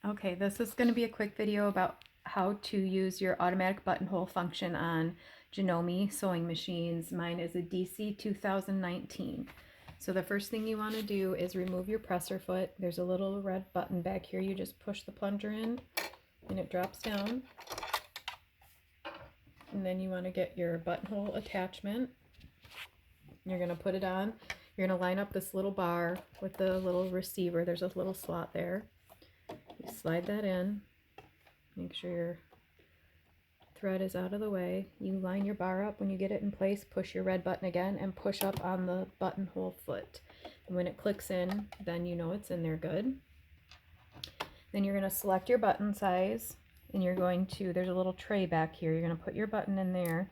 Okay, this is going to be a quick video about how to use your automatic buttonhole function on Janome sewing machines. Mine is a DC2019. So the first thing you want to do is remove your presser foot. There's a little red button back here. You just push the plunger in and it drops down. And then you want to get your buttonhole attachment. You're going to put it on. You're going to line up this little bar with the little receiver. There's a little slot there. You slide that in, make sure your thread is out of the way. You line your bar up. When you get it in place, push your red button again and push up on the buttonhole foot. And when it clicks in, then you know it's in there good. Then you're going to select your button size, and you're going to, there's a little tray back here, you're going to put your button in there,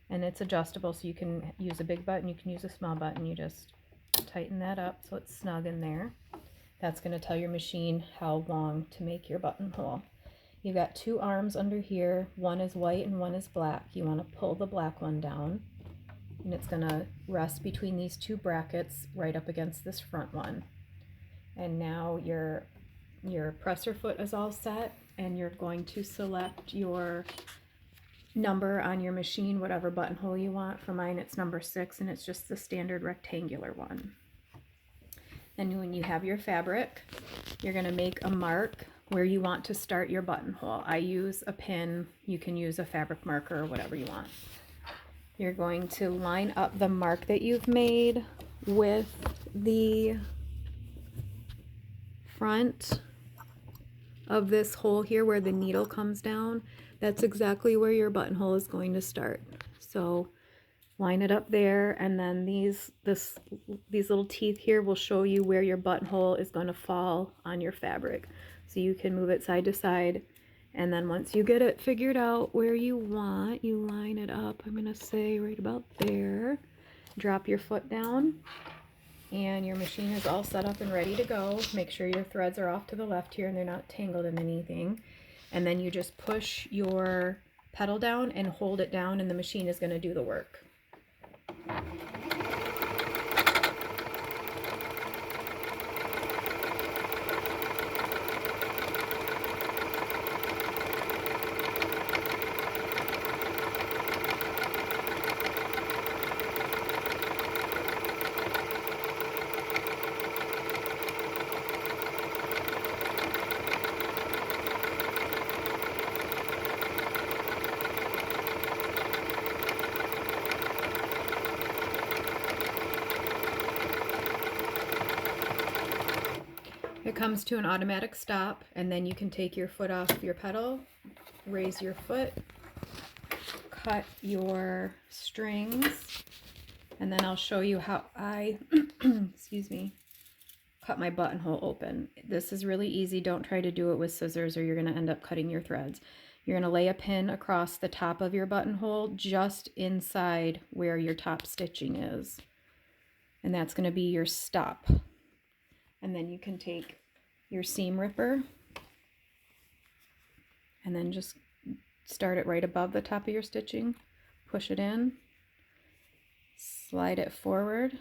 and it's adjustable, so you can use a big button, you can use a small button. You just tighten that up so it's snug in there. That's going to tell your machine how long to make your buttonhole. You've got two arms under here. One is white and one is black. You want to pull the black one down, and it's going to rest between these two brackets right up against this front one. And now your presser foot is all set, and you're going to select your number on your machine, whatever buttonhole you want. For mine, it's number 6, and it's just the standard rectangular one. Then when you have your fabric, you're going to make a mark where you want to start your buttonhole. I use a pin. You can use a fabric marker or whatever you want. You're going to line up the mark that you've made with the front of this hole here where the needle comes down. That's exactly where your buttonhole is going to start. So line it up there, and then these little teeth here will show you where your buttonhole is going to fall on your fabric. So you can move it side to side, and then once you get it figured out where you want, you line it up. I'm going to say right about there. Drop your foot down, and your machine is all set up and ready to go. Make sure your threads are off to the left here and they're not tangled in anything. And then you just push your pedal down and hold it down, and the machine is going to do the work. It comes to an automatic stop, and then you can take your foot off your pedal, raise your foot, cut your strings, and then I'll show you how I excuse me, cut my buttonhole open. This is really easy. Don't try to do it with scissors or you're going to end up cutting your threads. You're going to lay a pin across the top of your buttonhole just inside where your top stitching is, and that's going to be your stop. And then you can take your seam ripper and then just start it right above the top of your stitching, push it in, slide it forward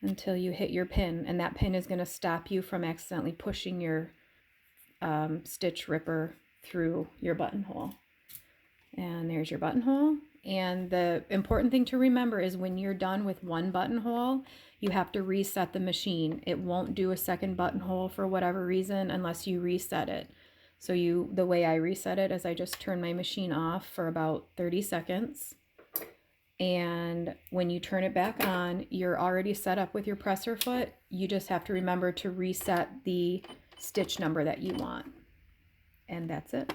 until you hit your pin, and that pin is going to stop you from accidentally pushing your stitch ripper through your buttonhole. And there's your buttonhole. And the important thing to remember is when you're done with one buttonhole, you have to reset the machine. It won't do a second buttonhole for whatever reason unless you reset it. So the way I reset it is I just turn my machine off for about 30 seconds. And when you turn it back on, you're already set up with your presser foot. You just have to remember to reset the stitch number that you want. And that's it.